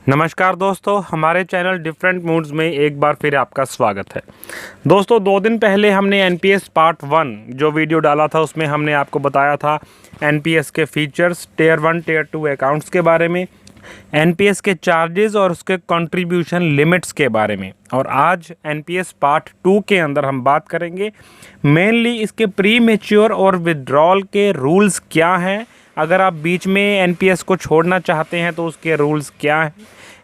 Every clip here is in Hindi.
नमस्कार दोस्तों, हमारे चैनल डिफरेंट मूड्स में एक बार फिर आपका स्वागत है। दोस्तों 2 दिन पहले हमने एनपीएस पार्ट 1 जो वीडियो डाला था उसमें हमने आपको बताया था एनपीएस के फीचर्स, टियर 1 टियर 2 अकाउंट्स के बारे में, एनपीएस के चार्जेस और उसके कंट्रीब्यूशन लिमिट्स के बारे में। और आज एनपीएस पार्ट 2 के अंदर हम बात करेंगे मेनली इसके प्री मैच्योर और विड्रॉल के रूल्स क्या हैं। अगर आप बीच में एनपीएस को छोड़ना चाहते हैं तो उसके रूल्स क्या हैं।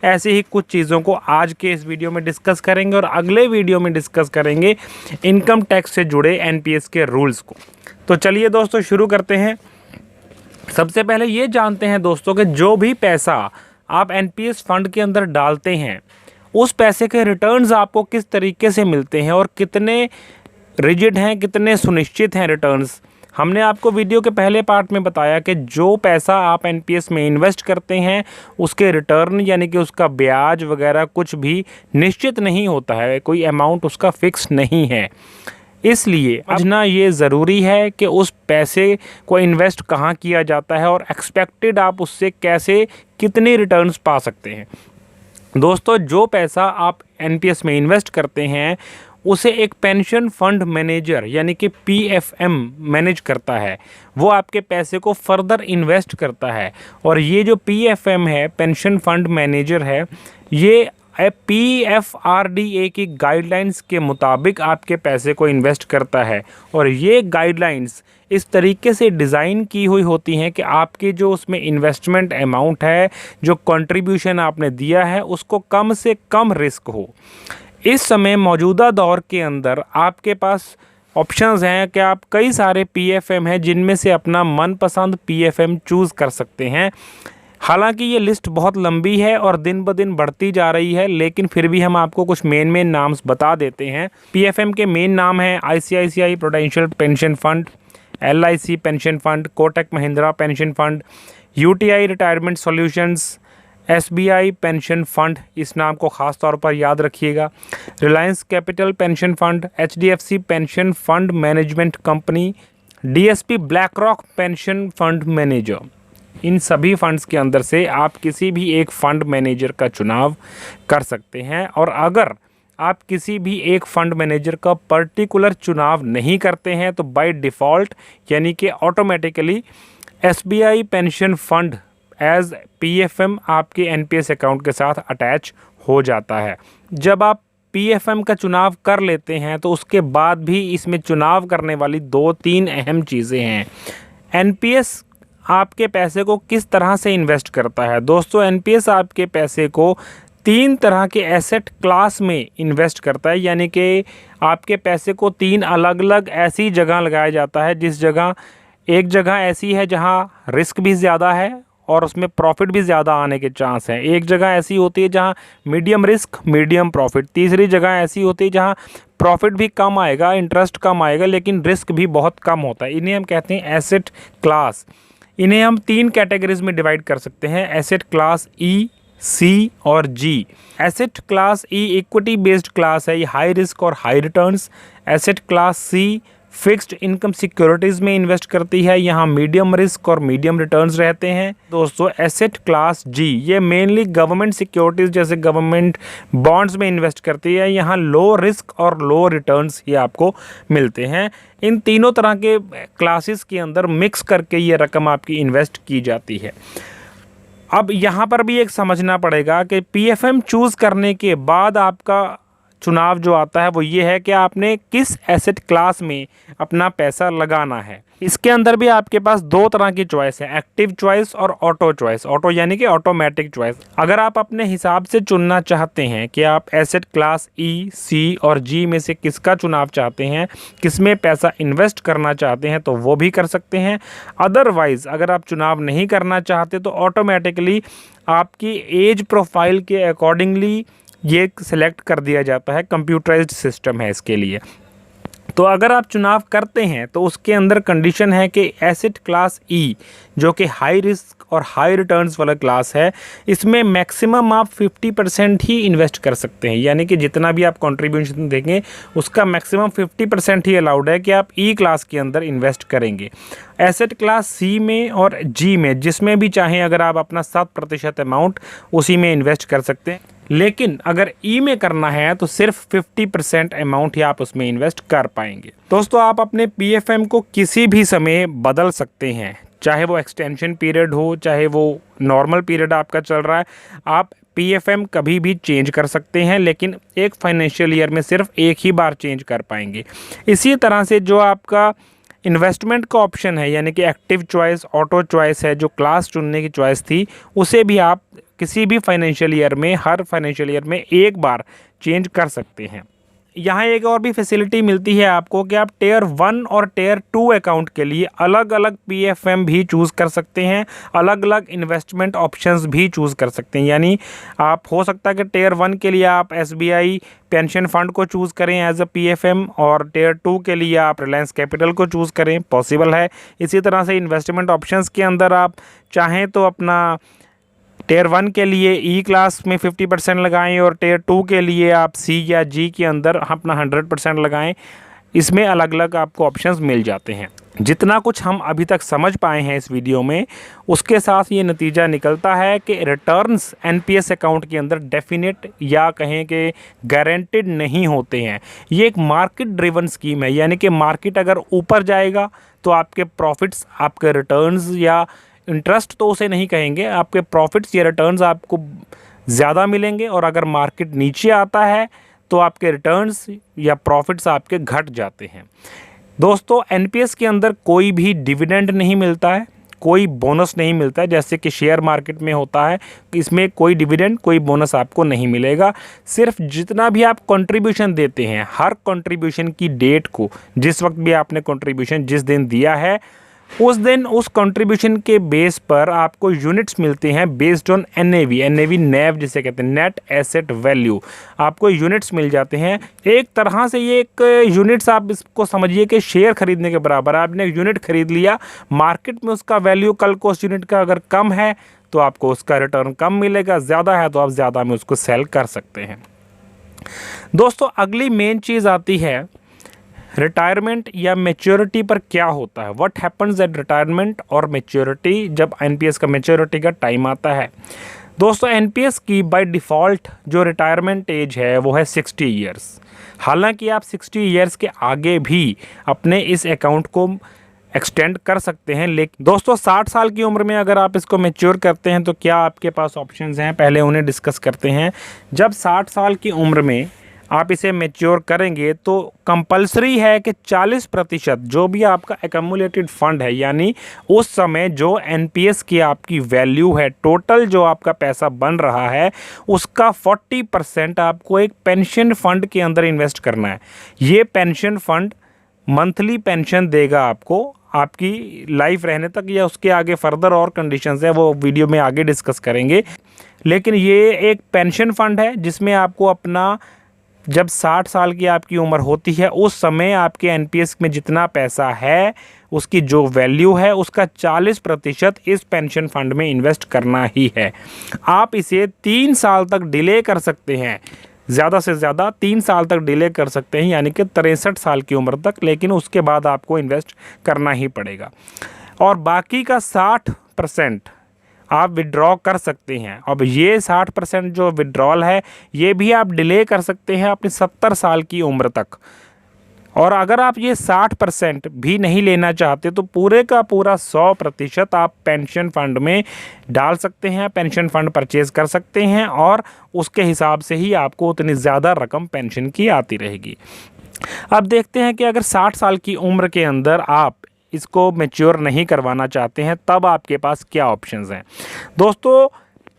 ऐसे ही कुछ चीज़ों को आज के इस वीडियो में डिस्कस करेंगे और अगले वीडियो में डिस्कस करेंगे इनकम टैक्स से जुड़े एनपीएस के रूल्स को। तो चलिए दोस्तों शुरू करते हैं। सबसे पहले ये जानते हैं दोस्तों कि जो भी पैसा आप एनपीएस फंड के अंदर डालते हैं उस पैसे के रिटर्न्स आपको किस तरीके से मिलते हैं और कितने रिजिड हैं, कितने सुनिश्चित हैं रिटर्न्स। हमने आपको वीडियो के पहले पार्ट में बताया कि जो पैसा आप एनपीएस में इन्वेस्ट करते हैं उसके रिटर्न यानी कि उसका ब्याज वगैरह कुछ भी निश्चित नहीं होता है, कोई अमाउंट उसका फिक्स नहीं है। इसलिए समझना ये ज़रूरी है कि उस पैसे को इन्वेस्ट कहाँ किया जाता है और एक्सपेक्टेड आप उससे कैसे कितने रिटर्न्स पा सकते हैं। दोस्तों जो पैसा आप एनपीएस में इन्वेस्ट करते हैं उसे एक पेंशन फंड मैनेजर यानी कि पीएफएम मैनेज करता है। वो आपके पैसे को फर्दर इन्वेस्ट करता है और ये जो पीएफएम है, पेंशन फंड मैनेजर है, ये पीएफआरडीए की गाइडलाइंस के मुताबिक आपके पैसे को इन्वेस्ट करता है। और ये गाइडलाइंस इस तरीके से डिज़ाइन की हुई होती हैं कि आपकी जो उसमें इन्वेस्टमेंट अमाउंट है, जो कंट्रीब्यूशन आपने दिया है, उसको कम से कम रिस्क हो। इस समय मौजूदा दौर के अंदर आपके पास ऑप्शंस हैं कि आप कई सारे पीएफएम हैं जिनमें से अपना मनपसंद पीएफएम चूज़ कर सकते हैं। हालांकि ये लिस्ट बहुत लंबी है और दिन ब दिन बढ़ती जा रही है, लेकिन फिर भी हम आपको कुछ मेन नाम्स बता देते हैं। पीएफएम के मेन नाम हैं ICICI Prudential pension fund, LIC pension fund, Kotak Mahindra pension fund, UTI retirement solutions, SBI pension fund, इस नाम को ख़ास तौर पर याद रखिएगा, Reliance Capital pension fund, HDFC pension fund management company, DSP BlackRock pension fund manager. इन सभी फंड्स के अंदर से आप किसी भी एक फ़ंड मैनेजर का चुनाव कर सकते हैं। और अगर आप किसी भी एक फ़ंड मैनेजर का पर्टिकुलर चुनाव नहीं करते हैं तो बाय डिफ़ॉल्ट यानी कि automatically SBI pension fund as PFM आपके एनपीएस अकाउंट के साथ अटैच हो जाता है। जब आप पीएफएम का चुनाव कर लेते हैं तो उसके बाद भी इसमें चुनाव करने वाली 2-3 अहम चीज़ें हैं। एनपीएस आपके पैसे को किस तरह से इन्वेस्ट करता है। दोस्तों एनपीएस आपके पैसे को 3 तरह के एसेट क्लास में इन्वेस्ट करता है, यानी कि आपके पैसे को 3 अलग अलग ऐसी जगह लगाया जाता है जिस जगह एक जगह ऐसी है जहाँ रिस्क भी ज़्यादा है और उसमें प्रॉफिट भी ज़्यादा आने के चांस हैं। एक जगह ऐसी होती है जहाँ मीडियम रिस्क मीडियम प्रॉफिट, तीसरी जगह ऐसी होती है जहाँ प्रॉफिट भी कम आएगा, इंटरेस्ट कम आएगा, लेकिन रिस्क भी बहुत कम होता है। इन्हें हम कहते हैं एसेट क्लास। इन्हें हम 3 कैटेगरीज में डिवाइड कर सकते हैं, एसेट क्लास ई, सी और G. Asset class E equity based class है, ये हाई रिस्क और high returns. Asset class C fixed income securities में इन्वेस्ट करती है, यहाँ मीडियम रिस्क और मीडियम रिटर्न्स रहते हैं। दोस्तों एसेट क्लास जी ये मेनली गवर्नमेंट सिक्योरिटीज़ जैसे गवर्नमेंट बॉन्ड्स में इन्वेस्ट करती है, यहाँ लो रिस्क और लो रिटर्न्स ये आपको मिलते हैं। इन तीनों तरह के क्लासेस के अंदर मिक्स करके ये रकम आपकी इन्वेस्ट की जाती है। अब यहाँ पर भी एक समझना पड़ेगा कि पीएफएम चूज़ करने के बाद आपका चुनाव जो आता है वो ये है कि आपने किस एसेट क्लास में अपना पैसा लगाना है। इसके अंदर भी आपके पास 2 तरह की चॉइस है, एक्टिव चॉइस और ऑटो चॉइस। ऑटो यानी कि ऑटोमेटिक चॉइस। अगर आप अपने हिसाब से चुनना चाहते हैं कि आप एसेट क्लास ई, सी और जी में से किसका चुनाव चाहते हैं, किस में पैसा इन्वेस्ट करना चाहते हैं, तो वो भी कर सकते हैं। अदरवाइज़ अगर आप चुनाव नहीं करना चाहते तो ऑटोमेटिकली आपकी एज प्रोफाइल के अकॉर्डिंगली ये सिलेक्ट कर दिया जाता है। कंप्यूटराइज्ड सिस्टम है इसके लिए। तो अगर आप चुनाव करते हैं तो उसके अंदर कंडीशन है कि एसेट क्लास ई जो कि हाई रिस्क और हाई रिटर्न्स वाला क्लास है, इसमें मैक्सिमम आप 50% ही इन्वेस्ट कर सकते हैं। यानी कि जितना भी आप कंट्रीब्यूशन देंगे उसका मैक्सिमम 50% ही अलाउड है कि आप ई क्लास के अंदर इन्वेस्ट करेंगे। एसेट क्लास सी में और जी में जिसमें भी चाहें अगर आप अपना 7% अमाउंट उसी में इन्वेस्ट कर सकते हैं, लेकिन अगर ई में करना है तो सिर्फ 50% अमाउंट ही आप उसमें इन्वेस्ट कर पाएंगे। दोस्तों, आप अपने पीएफएम को किसी भी समय बदल सकते हैं, चाहे वो एक्सटेंशन पीरियड हो, चाहे वो नॉर्मल पीरियड आपका चल रहा है, आप पीएफएम कभी भी चेंज कर सकते हैं, लेकिन एक फाइनेंशियल ईयर में सिर्फ एक ही बार चेंज कर पाएंगे। इसी तरह से जो आपका इन्वेस्टमेंट का ऑप्शन है, यानी कि एक्टिव चॉइस, ऑटो चॉइस है, जो क्लास चुनने की चॉइस थी, उसे भी आप किसी भी फाइनेंशियल ईयर में, हर फाइनेंशियल ईयर में एक बार चेंज कर सकते हैं। यहाँ एक और भी फैसिलिटी मिलती है आपको कि आप टियर 1 और टियर 2 अकाउंट के लिए अलग अलग पीएफएम भी चूज़ कर सकते हैं, अलग अलग इन्वेस्टमेंट ऑप्शंस भी चूज़ कर सकते हैं। यानी आप हो सकता है कि टियर 1 के लिए आप एसबीआई पेंशन फंड को चूज़ करें एज अ पीएफएम, और टियर 2 के लिए आप रिलायंस कैपिटल को चूज़ करें, पॉसिबल है। इसी तरह से इन्वेस्टमेंट ऑप्शंस के अंदर आप चाहें तो अपना टियर 1 के लिए ई क्लास में 50% लगाएं और टियर 2 के लिए आप सी या जी के अंदर अपना 100% लगाएं। इसमें अलग अलग आपको ऑप्शंस मिल जाते हैं। जितना कुछ हम अभी तक समझ पाए हैं इस वीडियो में, उसके साथ ये नतीजा निकलता है कि रिटर्न्स एनपीएस अकाउंट के अंदर डेफिनेट या कहें कि गारंटेड नहीं होते हैं। ये एक मार्केट ड्रिवन स्कीम है, यानी कि मार्केट अगर ऊपर जाएगा तो आपके प्रॉफिट्स, आपके रिटर्न्स या इंटरेस्ट तो उसे नहीं कहेंगे, आपके प्रॉफिट्स या रिटर्न्स आपको ज़्यादा मिलेंगे, और अगर मार्केट नीचे आता है तो आपके रिटर्न्स या प्रॉफिट्स आपके घट जाते हैं। दोस्तों, एनपीएस के अंदर कोई भी डिविडेंड नहीं मिलता है, कोई बोनस नहीं मिलता है जैसे कि शेयर मार्केट में होता है। इसमें कोई डिविडेंड, कोई बोनस आपको नहीं मिलेगा। सिर्फ जितना भी आप कंट्रीब्यूशन देते हैं, हर कंट्रीब्यूशन की डेट को, जिस वक्त भी आपने कंट्रीब्यूशन जिस दिन दिया है उस दिन उस कंट्रीब्यूशन के बेस पर आपको यूनिट्स मिलते हैं बेस्ड ऑन एनएवी नैव जिसे कहते हैं, नेट एसेट वैल्यू। आपको यूनिट्स मिल जाते हैं। एक तरह से ये एक यूनिट्स आप इसको समझिए कि शेयर खरीदने के बराबर। आपने एक यूनिट खरीद लिया, मार्केट में उसका वैल्यू कल को उस यूनिट का अगर कम है तो आपको उसका रिटर्न कम मिलेगा, ज़्यादा है तो आप ज़्यादा में उसको सेल कर सकते हैं। दोस्तों, अगली मेन चीज़ आती है रिटायरमेंट या मैच्योरिटी पर क्या होता है। व्हाट हैपन्स एट रिटायरमेंट और मैच्योरिटी, जब एनपीएस का मैच्योरिटी का टाइम आता है। दोस्तों, एनपीएस की बाय डिफ़ॉल्ट जो रिटायरमेंट एज है वो है 60 ईयर्स। हालांकि आप 60 ईयर्स के आगे भी अपने इस अकाउंट को एक्सटेंड कर सकते हैं। लेकिन दोस्तों, 60 साल की उम्र में अगर आप इसको मैच्योर करते हैं तो क्या आपके पास ऑप्शंस हैं, पहले उन्हें डिस्कस करते हैं। जब 60 साल की उम्र में आप इसे मैच्योर करेंगे तो कंपलसरी है कि 40% जो भी आपका एक्यूमुलेटेड फंड है, यानी उस समय जो एनपीएस की आपकी वैल्यू है, टोटल जो आपका पैसा बन रहा है, उसका 40% आपको एक पेंशन फंड के अंदर इन्वेस्ट करना है। ये पेंशन फंड मंथली पेंशन देगा आपको आपकी लाइफ रहने तक, या उसके आगे फर्दर और कंडीशंस है वो वीडियो में आगे डिस्कस करेंगे। लेकिन ये एक पेंशन फंड है जिसमें आपको अपना, जब 60 साल की आपकी उम्र होती है उस समय आपके एनपीएस में जितना पैसा है, उसकी जो वैल्यू है, उसका 40% इस पेंशन फंड में इन्वेस्ट करना ही है। आप इसे 3 साल तक डिले कर सकते हैं, ज़्यादा से ज़्यादा 3 साल तक डिले कर सकते हैं, यानी कि 63 साल की उम्र तक, लेकिन उसके बाद आपको इन्वेस्ट करना ही पड़ेगा। और बाकी का 60% आप विड्रॉ कर सकते हैं। अब ये 60% जो विड्रॉल है ये भी आप डिले कर सकते हैं अपनी 70 साल की उम्र तक। और अगर आप ये 60% भी नहीं लेना चाहते तो पूरे का पूरा 100% आप पेंशन फंड में डाल सकते हैं, पेंशन फंड परचेज़ कर सकते हैं, और उसके हिसाब से ही आपको उतनी ज़्यादा रकम पेंशन की आती रहेगी। अब देखते हैं कि अगर 60 साल की उम्र के अंदर आप इसको मैच्योर नहीं करवाना चाहते हैं तब आपके पास क्या ऑप्शंस हैं। दोस्तों,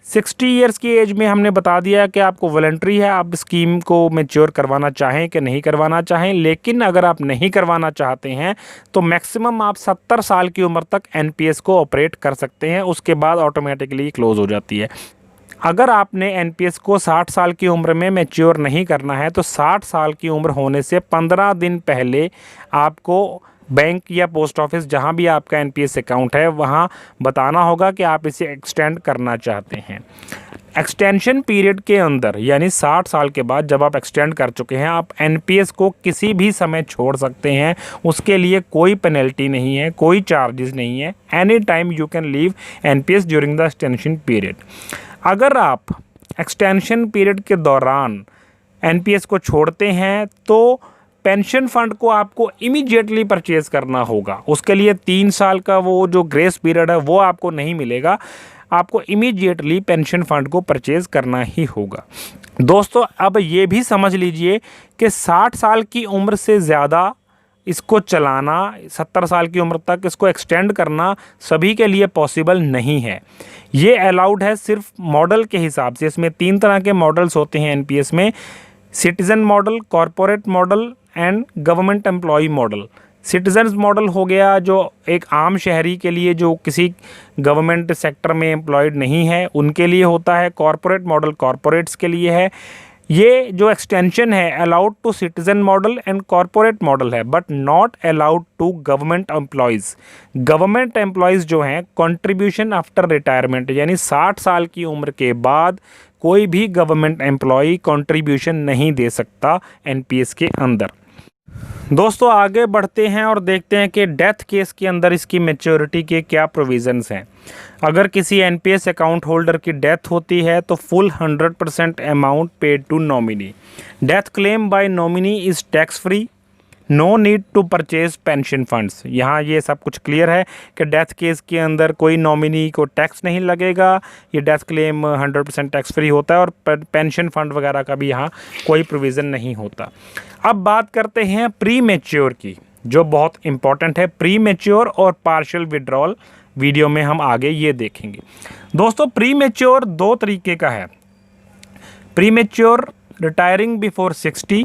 60 ईयर्स की एज में हमने बता दिया कि आपको वॉलंटरी है, आप स्कीम को मैच्योर करवाना चाहें कि नहीं करवाना चाहें। लेकिन अगर आप नहीं करवाना चाहते हैं तो मैक्सिमम आप 70 साल की उम्र तक एनपीएस को ऑपरेट कर सकते हैं, उसके बाद ऑटोमेटिकली क्लोज़ हो जाती है। अगर आपने एनपीएस को 60 साल की उम्र में मैच्योर नहीं करना है तो 60 साल की उम्र होने से 15 दिन पहले आपको बैंक या पोस्ट ऑफिस जहां भी आपका एनपीएस अकाउंट है वहां बताना होगा कि आप इसे एक्सटेंड करना चाहते हैं। एक्सटेंशन पीरियड के अंदर यानी 60 साल के बाद जब आप एक्सटेंड कर चुके हैं, आप एनपीएस को किसी भी समय छोड़ सकते हैं। उसके लिए कोई पेनल्टी नहीं है, कोई चार्जेस नहीं है। Any time you can leave NPS during the extension period. अगर आप एक्सटेंशन पीरियड के दौरान एनपीएस को छोड़ते हैं तो पेंशन फंड को आपको इमीडिएटली परचेज करना होगा। उसके लिए 3 साल का वो जो ग्रेस पीरियड है वो आपको नहीं मिलेगा। आपको इमीडिएटली पेंशन फंड को परचेज करना ही होगा। दोस्तों, अब ये भी समझ लीजिए कि 60 साल की उम्र से ज़्यादा इसको चलाना, 70 साल की उम्र तक इसको एक्सटेंड करना सभी के लिए पॉसिबल नहीं है। ये अलाउड है सिर्फ मॉडल के हिसाब से। इसमें 3 तरह के मॉडल्स होते हैं एनपीएस में: citizen model, corporate model and government employ model. Citizens model हो गया जो एक आम शहरी के लिए जो किसी गवर्नमेंट सेक्टर में एम्प्लॉयड नहीं है उनके लिए होता है। कॉरपोरेट मॉडल कॉरपोरेट्स के लिए है। ये जो एक्सटेंशन है allowed to citizen model and corporate model है, but not allowed to government employees. Government employees जो हैं कंट्रीब्यूशन आफ्टर रिटायरमेंट, यानी 60 साल की उम्र के बाद कोई भी गवर्नमेंट एम्प्लॉय कंट्रीब्यूशन नहीं दे सकता एनपीएस के अंदर। दोस्तों, आगे बढ़ते हैं और देखते हैं कि डेथ केस के अंदर इसकी मैच्योरिटी के क्या प्रोविज़न्स हैं। अगर किसी एनपीएस अकाउंट होल्डर की डेथ होती है तो full 100% amount paid to nominee. Death claim by nominee is tax free, no need to purchase pension funds. यहाँ ये सब कुछ क्लियर है कि डेथ केस के अंदर कोई नॉमिनी को टैक्स नहीं लगेगा। ये डेथ क्लेम 100% टैक्स फ्री होता है और पेंशन फंड वगैरह का भी यहाँ कोई प्रोविज़न नहीं होता। अब बात करते हैं प्री मैच्योर की, जो बहुत इंपॉर्टेंट है। प्री मैच्योर और पार्शियल विड्रॉल वीडियो में हम आगे ये देखेंगे। दोस्तों, प्री मैच्योर 2 तरीके का है: premature retiring before 60,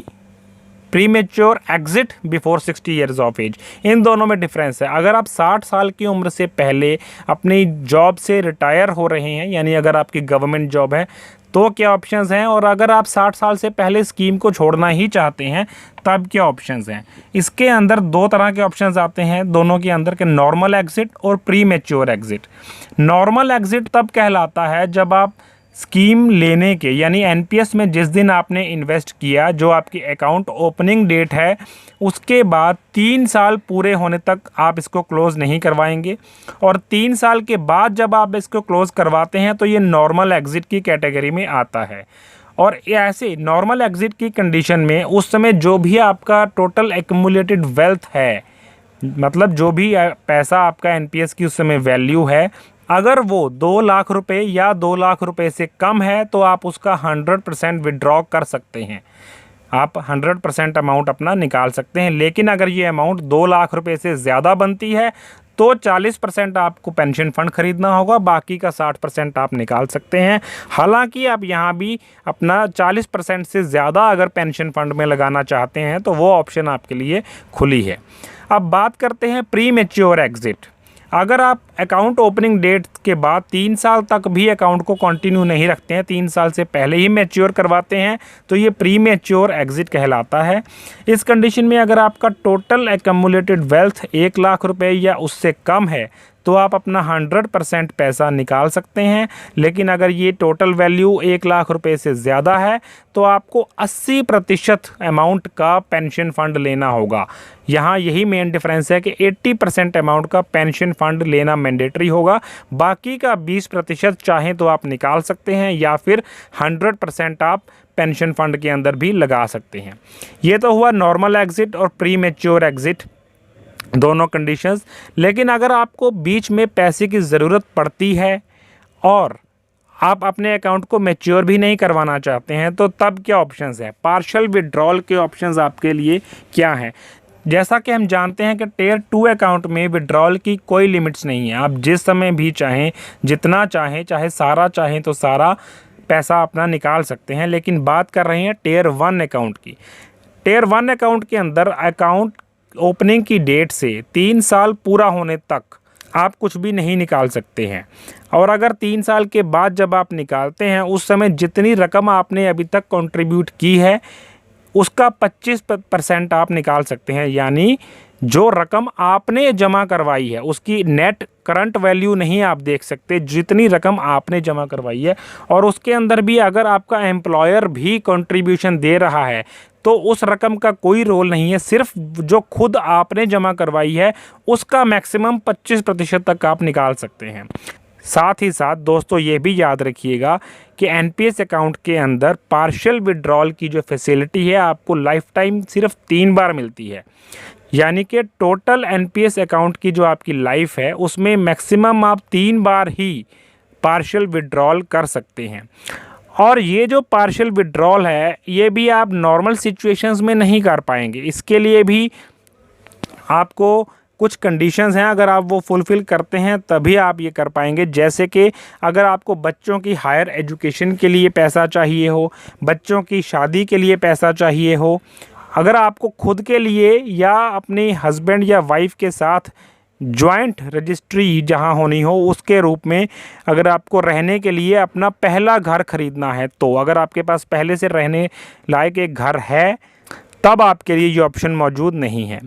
premature exit before 60 years of age. इन दोनों में डिफरेंस है। अगर आप 60 साल की उम्र से पहले अपनी जॉब से रिटायर हो रहे हैं, यानी अगर आपकी गवर्नमेंट जॉब है, तो क्या ऑप्शंस हैं, और अगर आप 60 साल से पहले स्कीम को छोड़ना ही चाहते हैं तब क्या ऑप्शंस हैं। इसके अंदर 2 तरह के ऑप्शंस आते हैं दोनों के अंदर के: नॉर्मल एग्जिट और pre mature exit. Normal exit तब कहलाता है जब आप स्कीम लेने के, यानी एनपीएस में जिस दिन आपने इन्वेस्ट किया, जो आपकी अकाउंट ओपनिंग डेट है, उसके बाद 3 साल पूरे होने तक आप इसको क्लोज़ नहीं करवाएंगे। और 3 साल के बाद जब आप इसको क्लोज़ करवाते हैं तो ये नॉर्मल एग्ज़िट की कैटेगरी में आता है। और ऐसे नॉर्मल एग्ज़िट की कंडीशन में उस समय जो भी आपका टोटल एक्यूमुलेटेड वेल्थ है, मतलब जो भी पैसा आपका एनपीएस की उस समय वैल्यू है, अगर वो 2 लाख रुपए या 2 लाख रुपए से कम है तो आप उसका 100% विड्रॉ कर सकते हैं। आप 100% अमाउंट अपना निकाल सकते हैं। लेकिन अगर ये अमाउंट 2 लाख रुपए से ज़्यादा बनती है तो 40% आपको पेंशन फंड खरीदना होगा, बाकी का 60% आप निकाल सकते हैं। हालांकि आप यहाँ भी अपना 40% से ज़्यादा अगर पेंशन फंड में लगाना चाहते हैं तो वो ऑप्शन आपके लिए खुली है। अब बात करते हैं प्री मैच्योर एग्ज़िट। अगर आप अकाउंट ओपनिंग डेट के बाद 3 साल तक भी अकाउंट को कंटिन्यू नहीं रखते हैं, 3 साल से पहले ही मैच्योर करवाते हैं, तो ये प्री मैच्योर एग्जिट कहलाता है। इस कंडीशन में अगर आपका टोटल एक्यूमुलेटेड वेल्थ 1 लाख रुपए या उससे कम है तो आप अपना 100% पैसा निकाल सकते हैं। लेकिन अगर ये टोटल वैल्यू 1 लाख रुपए से ज़्यादा है तो आपको 80% अमाउंट का पेंशन फ़ंड लेना होगा। यहाँ यही मेन डिफरेंस है कि 80% अमाउंट का पेंशन फ़ंड लेना मैंडेटरी होगा, बाकी का 20% चाहें तो आप निकाल सकते हैं या फिर 100% आप पेंशन फ़ंड के अंदर भी लगा सकते हैं। ये तो हुआ नॉर्मल एग्ज़िट और प्री मैच्योर एग्ज़िट, दोनों कंडीशंस। लेकिन अगर आपको बीच में पैसे की ज़रूरत पड़ती है और आप अपने अकाउंट को मैच्योर भी नहीं करवाना चाहते हैं तो तब क्या ऑप्शंस हैं? पार्शियल विड्रॉल के ऑप्शंस आपके लिए क्या हैं? जैसा कि हम जानते हैं कि टियर 2 अकाउंट में विड्रॉल की कोई लिमिट्स नहीं है। आप जिस समय भी चाहें, जितना चाहें, चाहे सारा चाहें तो सारा पैसा अपना निकाल सकते हैं। लेकिन बात कर रहे हैं टियर 1 अकाउंट की। टियर 1 अकाउंट के अंदर अकाउंट ओपनिंग की डेट से 3 साल पूरा होने तक आप कुछ भी नहीं निकाल सकते हैं। और अगर 3 साल के बाद जब आप निकालते हैं, उस समय जितनी रकम आपने अभी तक कंट्रीब्यूट की है उसका 25% आप निकाल सकते हैं। यानी जो रकम आपने जमा करवाई है उसकी नेट करंट वैल्यू नहीं आप देख सकते, जितनी रकम आपने जमा करवाई है। और उसके अंदर भी अगर आपका एम्प्लॉयर भी कंट्रीब्यूशन दे रहा है तो उस रकम का कोई रोल नहीं है, सिर्फ जो खुद आपने जमा करवाई है उसका मैक्सिमम 25% तक आप निकाल सकते हैं। साथ ही साथ दोस्तों ये भी याद रखिएगा कि एनपीएस अकाउंट के अंदर पार्शियल विड्रॉल की जो फैसिलिटी है आपको लाइफ टाइम सिर्फ 3 बार मिलती है। यानी कि टोटल एनपीएस अकाउंट की जो आपकी लाइफ है उसमें मैक्सिमम आप 3 बार ही पार्शियल विड्रॉल कर सकते हैं। और ये जो पार्शियल विड्रॉल है ये भी आप नॉर्मल सिचुएशंस में नहीं कर पाएंगे, इसके लिए भी आपको कुछ कंडीशंस हैं, अगर आप वो फुलफ़िल करते हैं तभी आप ये कर पाएंगे। जैसे कि अगर आपको बच्चों की हायर एजुकेशन के लिए पैसा चाहिए हो, बच्चों की शादी के लिए पैसा चाहिए हो, अगर आपको खुद के लिए या अपने हस्बैंड या वाइफ के साथ जॉइंट रजिस्ट्री जहां होनी हो उसके रूप में अगर आपको रहने के लिए अपना पहला घर ख़रीदना है, तो अगर आपके पास पहले से रहने लायक एक घर है तब आपके लिए ये ऑप्शन मौजूद नहीं है।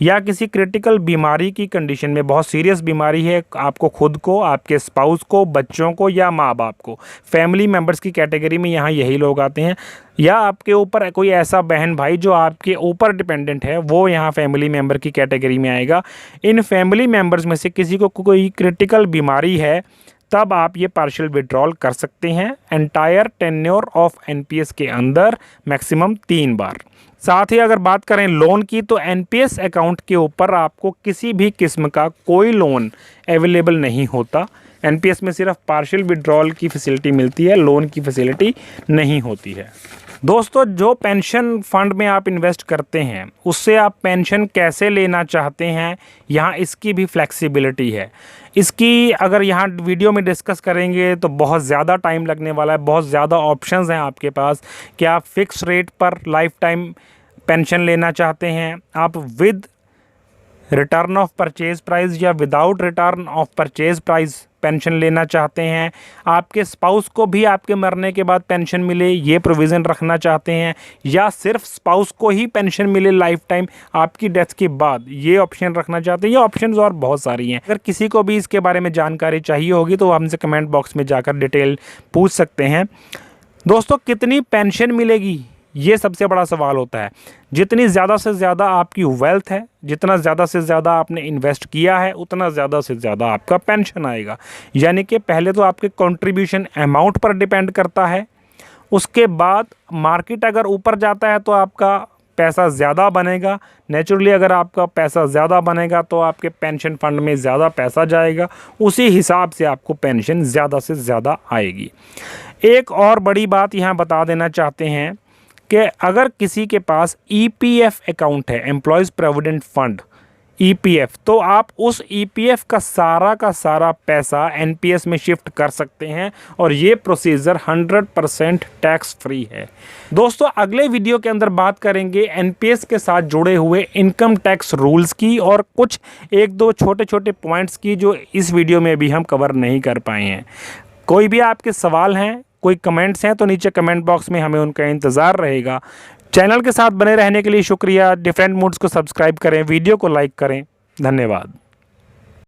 या किसी क्रिटिकल बीमारी की कंडीशन में, बहुत सीरियस बीमारी है आपको खुद को, आपके स्पाउस को, बच्चों को या माँ बाप को, फैमिली मेम्बर्स की कैटेगरी में यहाँ यही लोग आते हैं। या आपके ऊपर कोई ऐसा बहन भाई जो आपके ऊपर डिपेंडेंट है वो यहाँ फैमिली मेम्बर की कैटेगरी में आएगा। इन फैमिली मेम्बर्स में से किसी को कोई क्रिटिकल बीमारी है तब आप ये पार्शियल विड्रॉल कर सकते हैं एंटायर टेन्योर ऑफ एनपीएस के अंदर मैक्सिमम 3 बार। साथ ही अगर बात करें लोन की तो एनपीएस अकाउंट के ऊपर आपको किसी भी किस्म का कोई लोन अवेलेबल नहीं होता। एनपीएस में सिर्फ पार्शियल विड्रॉल की फैसिलिटी मिलती है, लोन की फैसिलिटी नहीं होती है। दोस्तों जो पेंशन फंड में आप इन्वेस्ट करते हैं उससे आप पेंशन कैसे लेना चाहते हैं, यहाँ इसकी भी फ्लेक्सिबिलिटी है। इसकी अगर यहाँ वीडियो में डिस्कस करेंगे तो बहुत ज़्यादा टाइम लगने वाला है, बहुत ज़्यादा ऑप्शंस हैं आपके पास कि आप फिक्स रेट पर लाइफ टाइम पेंशन लेना चाहते हैं, आप with return of purchase price या without return of purchase price pension लेना चाहते हैं, आपके स्पाउस को भी आपके मरने के बाद पेंशन मिले ये प्रोविज़न रखना चाहते हैं, या सिर्फ स्पाउस को ही पेंशन मिले लाइफ टाइम आपकी डेथ के बाद ये ऑप्शन रखना चाहते हैं। ये ऑप्शंस और बहुत सारी हैं। अगर किसी को भी इसके बारे में जानकारी चाहिए होगी तो हमसे कमेंट बॉक्स में जाकर डिटेल पूछ सकते हैं। दोस्तों कितनी पेंशन मिलेगी ये सबसे बड़ा सवाल होता है। जितनी ज़्यादा से ज़्यादा आपकी वेल्थ है, जितना ज़्यादा से ज़्यादा आपने इन्वेस्ट किया है उतना ज़्यादा से ज़्यादा आपका पेंशन आएगा। यानी कि पहले तो आपके कंट्रीब्यूशन अमाउंट पर डिपेंड करता है, उसके बाद मार्केट अगर ऊपर जाता है तो आपका पैसा ज़्यादा बनेगा। नेचुरली अगर आपका पैसा ज़्यादा बनेगा तो आपके पेंशन फंड में ज़्यादा पैसा जाएगा, उसी हिसाब से आपको पेंशन ज़्यादा से ज़्यादा आएगी। एक और बड़ी बात यहाँ बता देना चाहते हैं कि अगर किसी के पास ईपीएफ अकाउंट है, एम्प्लॉयज़ प्रोविडेंट फंड ईपीएफ, तो आप उस ईपीएफ का सारा पैसा एनपीएस में शिफ्ट कर सकते हैं और ये प्रोसीजर 100% टैक्स फ्री है। दोस्तों अगले वीडियो के अंदर बात करेंगे एनपीएस के साथ जुड़े हुए इनकम टैक्स रूल्स की और कुछ 1-2 छोटे पॉइंट्स की जो इस वीडियो में भी हम कवर नहीं कर पाए हैं। कोई भी आपके सवाल हैं, कोई कमेंट्स हैं तो नीचे कमेंट बॉक्स में हमें उनका इंतज़ार रहेगा। चैनल के साथ बने रहने के लिए शुक्रिया। डिफरेंट मूड्स को सब्सक्राइब करें, वीडियो को लाइक करें। धन्यवाद।